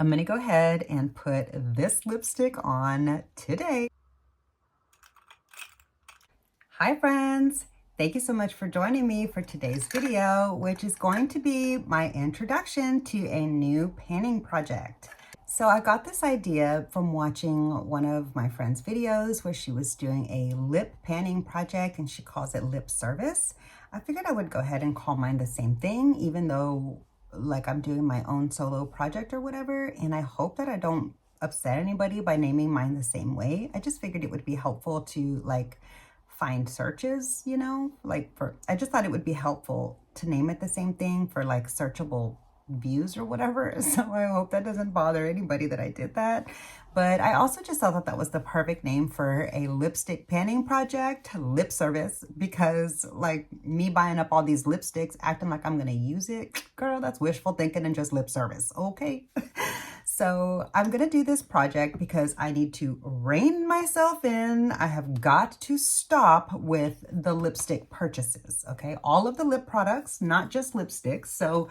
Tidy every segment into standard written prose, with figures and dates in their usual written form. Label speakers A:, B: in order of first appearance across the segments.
A: I'm gonna go ahead and put this lipstick on today. Hi friends! Thank you so much for joining me for today's video, which is going to be my introduction to a new painting project. So I got this idea from watching one of my friend's videos where she was doing a lip painting project and she calls it lip service. I figured I would go ahead and call mine the same thing, even though like I'm doing my own solo project or whatever, and I hope that I don't upset anybody by naming mine the same way. I just figured it would be helpful to like find searches, you know, like I just thought it would be helpful to name it the same thing for like searchable views or whatever. So I hope that doesn't bother anybody that I did that. But I also just thought that that was the perfect name for a lipstick painting project, lip service, because like me buying up all these lipsticks, acting like I'm gonna use it, girl, that's wishful thinking and just lip service, okay? So I'm gonna do this project because I need to rein myself in. I have got to stop with the lipstick purchases, okay? All of the lip products, not just lipsticks. So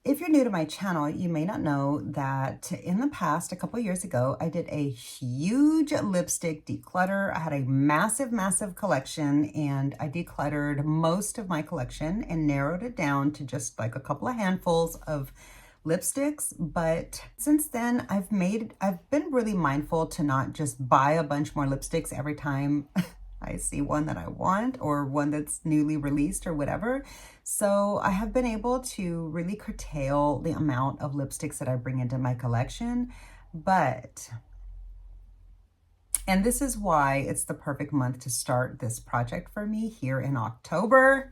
A: if you're new to my channel, you may not know that in the past, a couple years ago, I did a huge lipstick declutter. I had a massive, massive collection and I decluttered most of my collection and narrowed it down to just like a couple of handfuls of lipsticks. But since then, I've been really mindful to not just buy a bunch more lipsticks every time I see one that I want or one that's newly released or whatever. So I have been able to really curtail the amount of lipsticks that I bring into my collection. And this is why it's the perfect month to start this project for me here in October,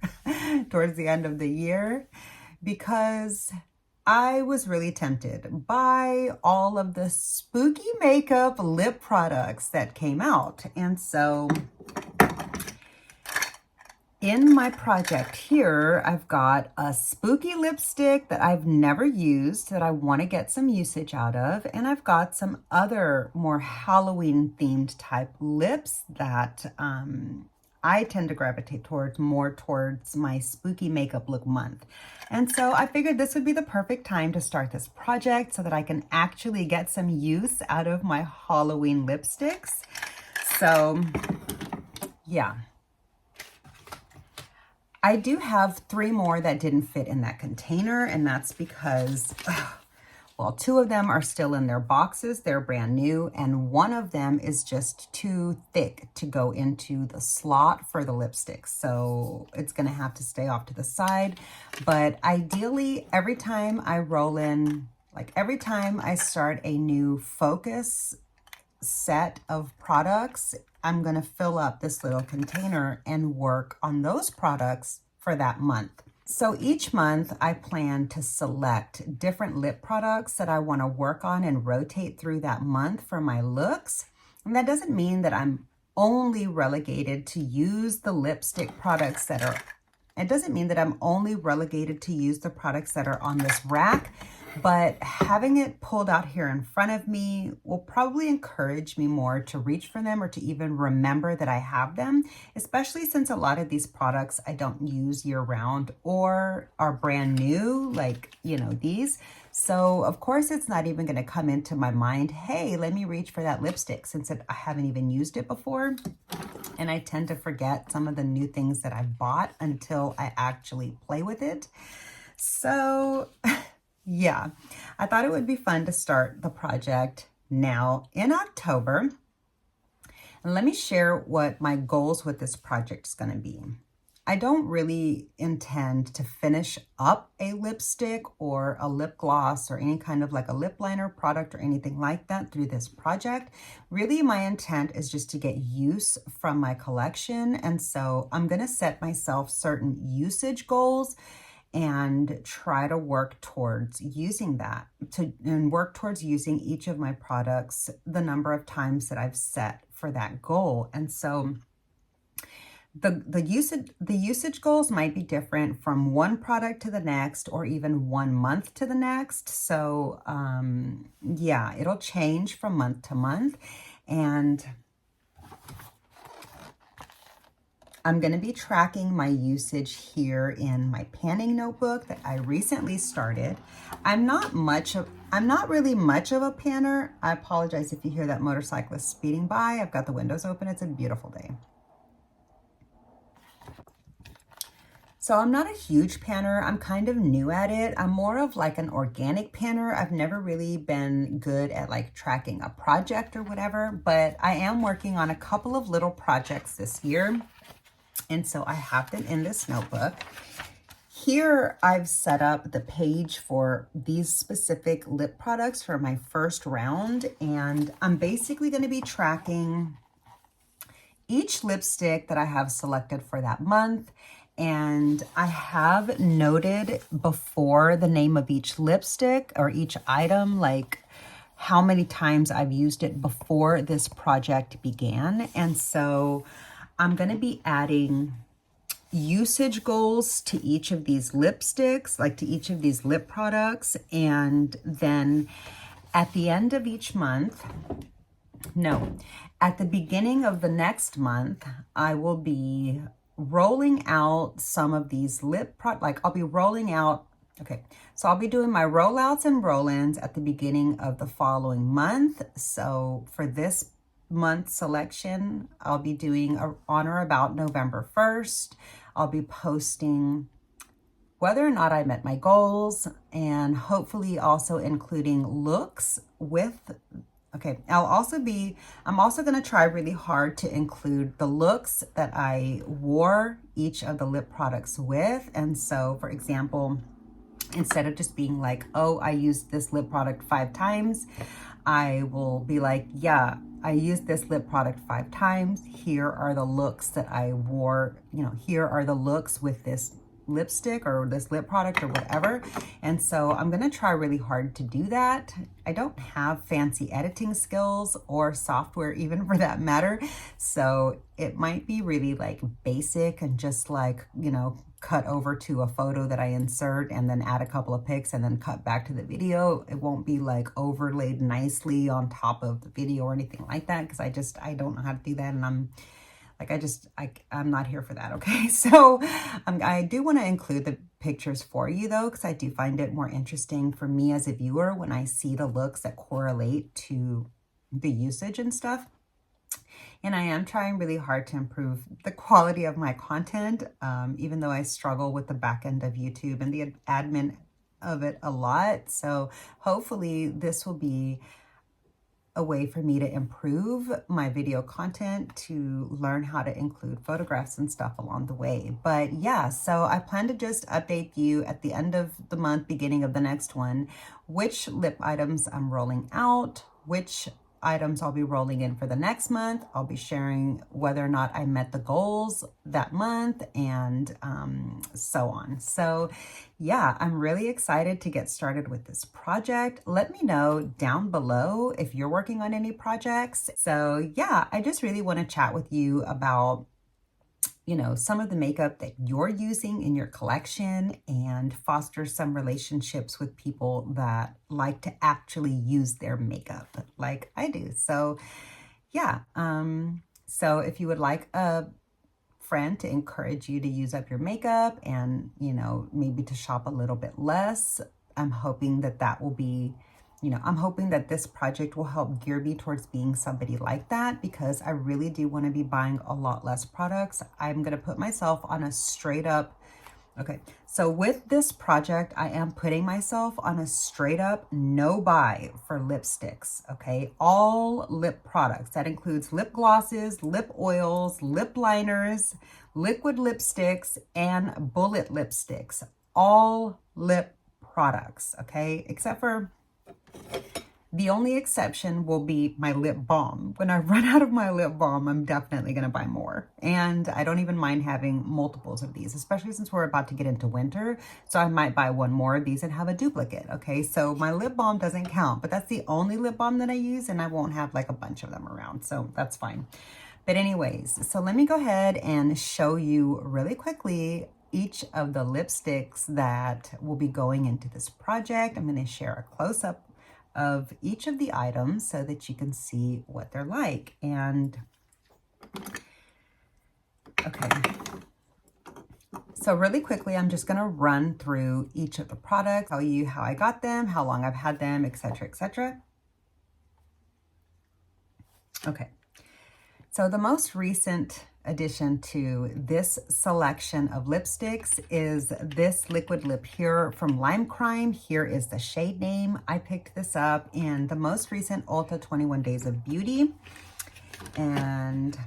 A: towards the end of the year, because I was really tempted by all of the spooky makeup lip products that came out. And so in my project here, I've got a spooky lipstick that I've never used that I want to get some usage out of. And I've got some other more Halloween themed type lips that I tend to gravitate towards more towards my spooky makeup look month. And so I figured this would be the perfect time to start this project so that I can actually get some use out of my Halloween lipsticks. So yeah. I do have 3 more that didn't fit in that container, and that's because, well, 2 of them are still in their boxes. They're brand new, and one of them is just too thick to go into the slot for the lipstick. So it's going to have to stay off to the side. But ideally, every time I roll in, like every time I start a new focus set of products, I'm going to fill up this little container and work on those products for that month. So each month I plan to select different lip products that I want to work on and rotate through that month for my looks. And that doesn't mean that I'm only relegated to use the lipstick products that are, it doesn't mean that I'm only relegated to use the products that are on this rack. But having it pulled out here in front of me will probably encourage me more to reach for them or to even remember that I have them, especially since a lot of these products I don't use year round or are brand new, like, you know, these. So of course it's not even going to come into my mind, hey, let me reach for that lipstick, since I haven't even used it before. And I tend to forget some of the new things that I bought until I actually play with it. So yeah, I thought it would be fun to start the project now in October. And let me share what my goals with this project is going to be. I don't really intend to finish up a lipstick or a lip gloss or any kind of like a lip liner product or anything like that through this project. Really, my intent is just to get use from my collection. And so I'm going to set myself certain usage goals and try to work towards using that, and work towards using each of my products the number of times that I've set for that goal. And so the usage goals might be different from one product to the next or even 1 month to the next. So yeah, it'll change from month to month. And I'm going to be tracking my usage here in my panning notebook that I recently started. I'm not really much of a panner. I apologize if you hear that motorcyclist speeding by. I've got the windows open. It's a beautiful day. So I'm not a huge panner. I'm kind of new at it. I'm more of like an organic panner. I've never really been good at like tracking a project or whatever, but I am working on a couple of little projects this year. And so I have them in this notebook. Here I've set up the page for these specific lip products for my first round. And I'm basically going to be tracking each lipstick that I have selected for that month. And I have noted before the name of each lipstick or each item, like how many times I've used it before this project began. And so I'm going to be adding usage goals to each of these lipsticks, like to each of these lip products. And then at the end of each month, at the beginning of the next month, I will be rolling out some of these I'll be rolling out, so I'll be doing my rollouts and roll-ins at the beginning of the following month. So for this month selection, I'll be doing on or about November 1st. I'll be posting whether or not I met my goals, and hopefully also including looks with, I'm also going to try really hard to include the looks that I wore each of the lip products with. And so, for example, instead of just being like, oh, I used this lip product 5 times, I will be like, yeah, I used this lip product 5 times. Here are the looks that I wore, here are the looks with this lipstick or this lip product or whatever. And so I'm going to try really hard to do that. I don't have fancy editing skills or software even for that matter. So it might be really like basic and just like, cut over to a photo that I insert and then add a couple of pics and then cut back to the video. It won't be like overlaid nicely on top of the video or anything like that, because I don't know how to do that, and I'm not here for that, okay? So I do want to include the pictures for you though, because I do find it more interesting for me as a viewer when I see the looks that correlate to the usage and stuff. And I am trying really hard to improve the quality of my content, even though I struggle with the back end of YouTube and the admin of it a lot. So hopefully this will be a way for me to improve my video content, to learn how to include photographs and stuff along the way. But yeah, so I plan to just update you at the end of the month, beginning of the next one, which lip items I'm rolling out, which items I'll be rolling in for the next month. I'll be sharing whether or not I met the goals that month, and so on. So yeah, I'm really excited to get started with this project. Let me know down below if you're working on any projects. So yeah, I just really want to chat with you about some of the makeup that you're using in your collection and foster some relationships with people that like to actually use their makeup like I do. So yeah, so if you would like a friend to encourage you to use up your makeup and, maybe to shop a little bit less, I'm hoping that will be, I'm hoping that this project will help gear me towards being somebody like that, because I really do want to be buying a lot less products. I'm going to put myself on a straight up, so with this project, I am putting myself on a straight up no buy for lipsticks, all lip products. That includes lip glosses, lip oils, lip liners, liquid lipsticks, and bullet lipsticks, all lip products, except for the only exception will be my lip balm. When I run out of my lip balm, I'm definitely going to buy more. And I don't even mind having multiples of these, especially since we're about to get into winter. So I might buy one more of these and have a duplicate, So my lip balm doesn't count, but that's the only lip balm that I use, and I won't have like a bunch of them around. So that's fine. But anyways, so let me go ahead and show you really quickly each of the lipsticks that will be going into this project. I'm going to share a close-up of each of the items so that you can see what they're like. And Okay. So really quickly, I'm just going to run through each of the products, tell you how I got them, how long I've had them, etc., etc. Okay. So the most recent addition to this selection of lipsticks is this liquid lip here from Lime Crime. Here is the shade name. I picked this up in the most recent Ulta 21 Days of Beauty, and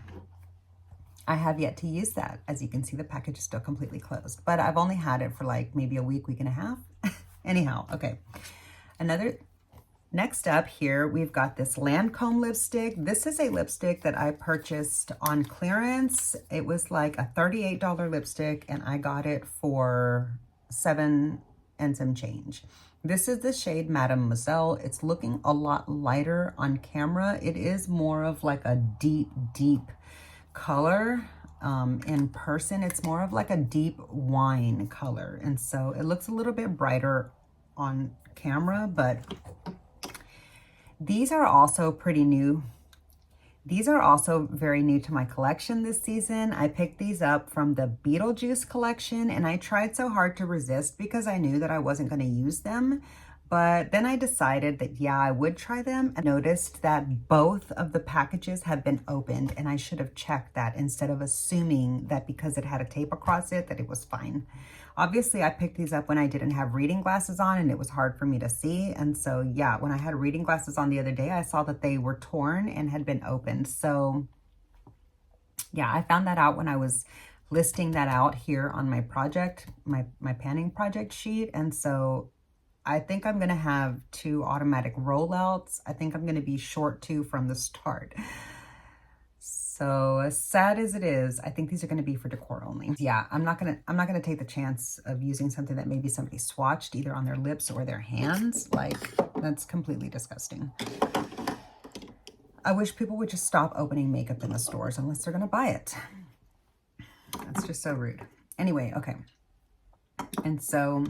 A: I have yet to use that. As you can see, the package is still completely closed, but I've only had it for like maybe a week, week and a half. Anyhow, okay. Next up here, we've got this Lancome lipstick. This is a lipstick that I purchased on clearance. It was like a $38 lipstick, and I got it for $7 and some change. This is the shade Mademoiselle. It's looking a lot lighter on camera. It is more of like a deep, deep color. In person, it's more of like a deep wine color. And so it looks a little bit brighter on camera, but these are also pretty new. These are also very new to my collection this season. I picked these up from the Beetlejuice collection, and I tried so hard to resist because I knew that I wasn't going to use them. But then I decided that, yeah, I would try them. I noticed that both of the packages have been opened, and I should have checked that instead of assuming that because it had a tape across it that it was fine. Obviously, I picked these up when I didn't have reading glasses on and it was hard for me to see. And so, yeah, when I had reading glasses on the other day, I saw that they were torn and had been opened. So, yeah, I found that out when I was listing that out here on my project, my panning project sheet. And so I think I'm going to have 2 automatic rollouts. I think I'm going to be short 2 from the start. So as sad as it is, I think these are going to be for decor only. Yeah, I'm not going to take the chance of using something that maybe somebody swatched either on their lips or their hands. Like, that's completely disgusting. I wish people would just stop opening makeup in the stores unless they're going to buy it. That's just so rude. Anyway, okay. And so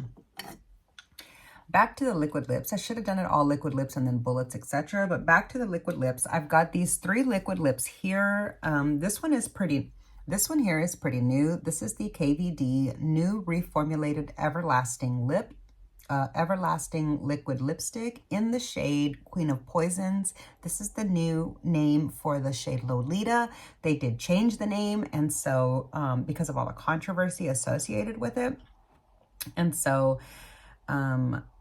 A: back to the liquid lips. I should have done it all liquid lips and then bullets, etc. But back to the liquid lips. I've got these 3 liquid lips here. This one here is pretty new. This is the KVD New Reformulated Everlasting Liquid Lipstick in the shade Queen of Poisons. This is the new name for the shade Lolita. They did change the name, and so because of all the controversy associated with it. And so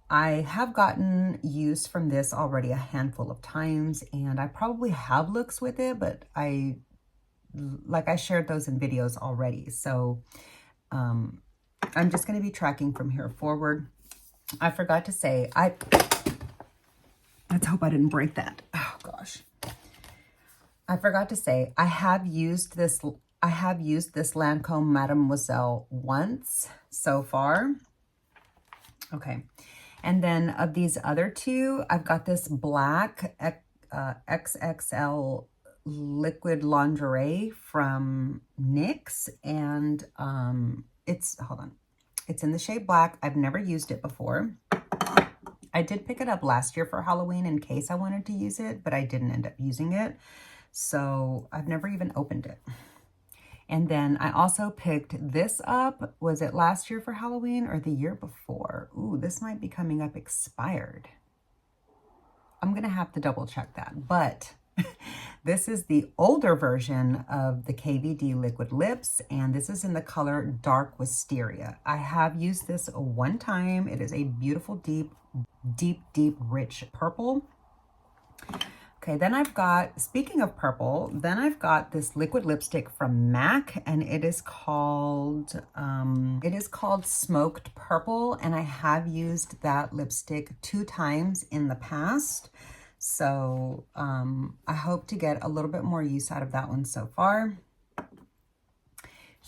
A: I have gotten use from this already a handful of times, and I probably have looks with it, but I shared those in videos already. So I'm just going to be tracking from here forward. I forgot to say, let's hope I didn't break that. Oh gosh. I forgot to say, I have used this Lancome Mademoiselle once so far. Okay. And then of these other 2, I've got this black XXL liquid lingerie from NYX, and it's in the shade black. I've never used it before. I did pick it up last year for Halloween in case I wanted to use it, but I didn't end up using it. So I've never even opened it. And then I also picked this up. Was it last year for Halloween or the year before? Ooh, this might be coming up expired. I'm going to have to double check that. But this is the older version of the KVD liquid lips, and this is in the color Dark Wisteria. I have used this one time. It is a beautiful, deep, rich purple. Okay, then I've got, speaking of purple, then I've got this liquid lipstick from MAC, and it is called Smoked Purple, and I have used that lipstick 2 times in the past. So I hope to get a little bit more use out of that one so far.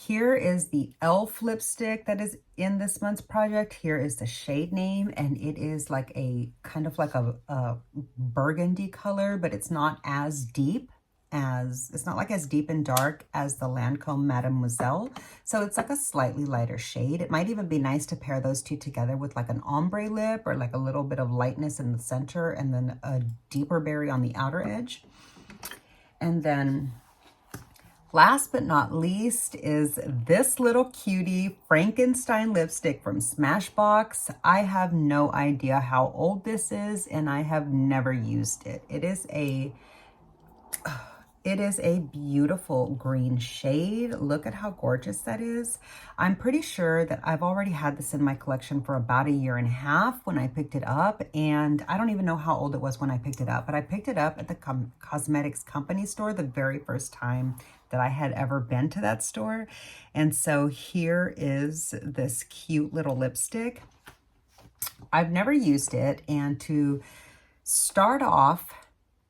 A: Here is the e.l.f. lipstick that is in this month's project. Here is the shade name, and it is like a kind of like a burgundy color, but it's not as deep as, it's not like as deep and dark as the Lancome Mademoiselle. So it's like a slightly lighter shade. It might even be nice to pair those 2 together with like an ombre lip or like a little bit of lightness in the center and then a deeper berry on the outer edge. And then Last but not least is this little cutie Frankenstein lipstick from Smashbox. I have no idea how old this is, and I have never used it. It is a beautiful green shade. Look at how gorgeous that is. I'm pretty sure that I've already had this in my collection for about 1.5 years when I picked it up. And I don't even know how old it was when I picked it up, but I picked it up at the cosmetics company store the very first time that I had ever been to that store. And so here is this cute little lipstick. I've never used it. And to start off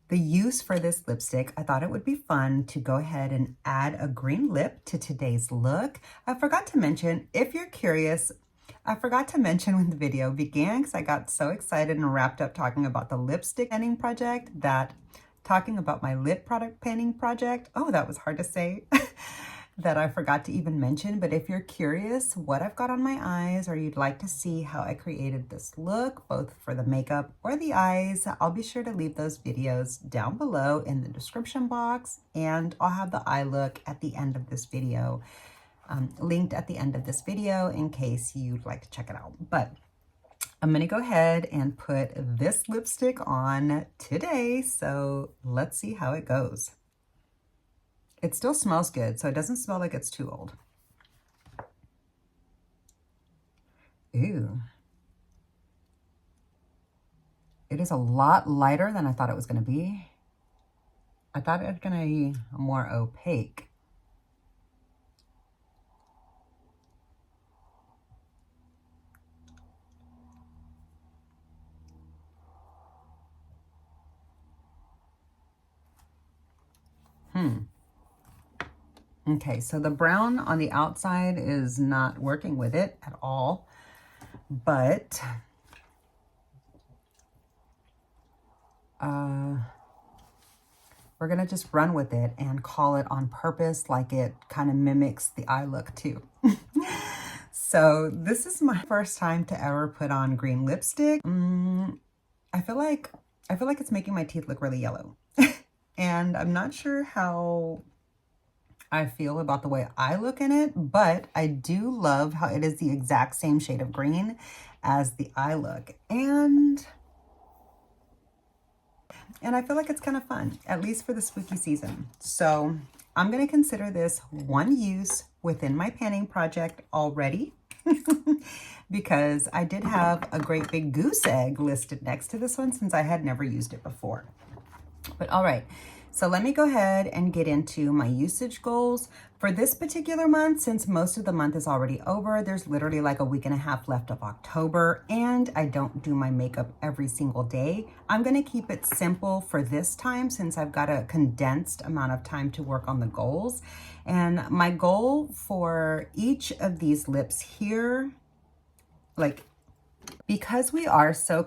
A: the use for this lipstick, I thought it would be fun to go ahead and add a green lip to today's look. I forgot to mention, if you're curious, I forgot to mention when the video began because I got so excited and wrapped up talking about the lipstick painting project that talking about my lip product painting project, oh, that was hard to say, that I forgot to even mention. But if you're curious what I've got on my eyes, or you'd like to see how I created this look, both for the makeup or the eyes, I'll be sure to leave those videos down below in the description box, and I'll have the eye look at the end of this video, linked at the end of this video in case you'd like to check it out. But I'm gonna go ahead and put this lipstick on today, so let's see how it goes. It still smells good, so it doesn't smell like it's too old. Ooh. It is a lot lighter than I thought it was gonna be. I thought it was gonna be more opaque. Okay, so the brown on the outside is not working with it at all, but we're gonna just run with it and call it on purpose, like it kind of mimics the eye look too. So this is my first time to ever put on green lipstick. I feel like it's making my teeth look really yellow. And I'm not sure how I feel about the way I look in it, but I do love how it is the exact same shade of green as the eye look. And I feel like it's kind of fun, at least for the spooky season. So I'm going to consider this one use within my painting project already because I did have a great big goose egg listed next to this one since I had never used it before. But all right, so let me go ahead and get into my usage goals for this particular month. Since most of the month is already over, there's literally like 1.5 weeks left of October, and I don't do my makeup every single day. I'm gonna keep it simple for this time since I've got a condensed amount of time to work on the goals. And my goal for each of these lips here, like, because we are so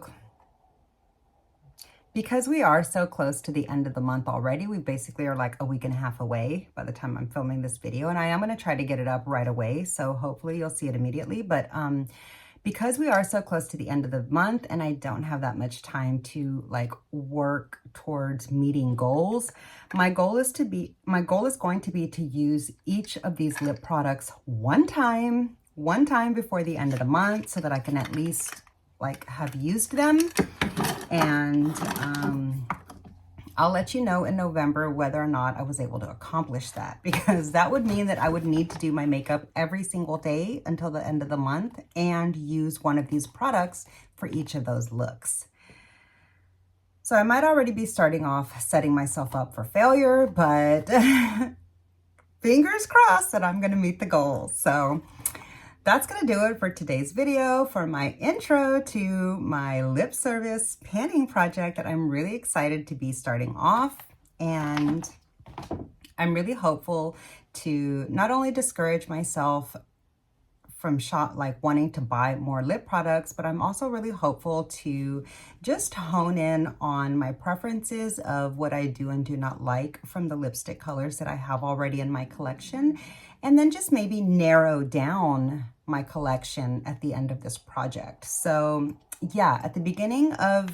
A: close to the end of the month already, we basically are like 1.5 weeks away by the time I'm filming this video, and I am going to try to get it up right away, so hopefully you'll see it immediately. But because we are so close to the end of the month and I don't have that much time to like work towards meeting goals, my goal is going to be to use each of these lip products one time before the end of the month, so that I can at least like have used them. And I'll let you know in November whether or not I was able to accomplish that, because that would mean that I would need to do my makeup every single day until the end of the month and use one of these products for each of those looks. So I might already be starting off setting myself up for failure, but fingers crossed that I'm going to meet the goals. So that's going to do it for today's video for my intro to my lip service painting project that I'm really excited to be starting off. And I'm really hopeful to not only discourage myself from wanting to buy more lip products, but I'm also really hopeful to just hone in on my preferences of what I do and do not like from the lipstick colors that I have already in my collection, and then just maybe narrow down my collection at the end of this project. So yeah, at the beginning of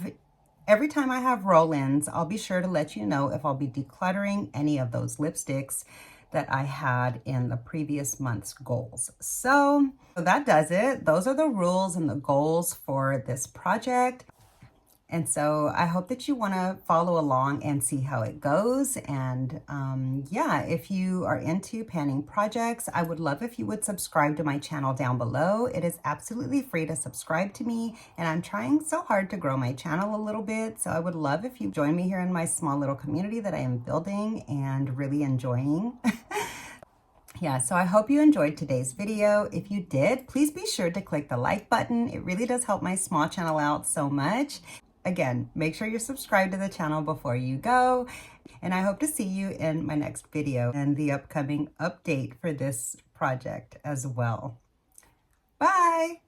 A: every time I have roll-ins, I'll be sure to let you know if I'll be decluttering any of those lipsticks that I had in the previous month's goals. So that does it. Those are the rules and the goals for this project. And so I hope that you want to follow along and see how it goes. And yeah, if you are into panning projects, I would love if you would subscribe to my channel down below. It is absolutely free to subscribe to me. And I'm trying so hard to grow my channel a little bit. So I would love if you join me here in my small little community that I am building and really enjoying. Yeah, so I hope you enjoyed today's video. If you did, please be sure to click the like button. It really does help my small channel out so much. Again, make sure you're subscribed to the channel before you go. And I hope to see you in my next video and the upcoming update for this project as well. Bye!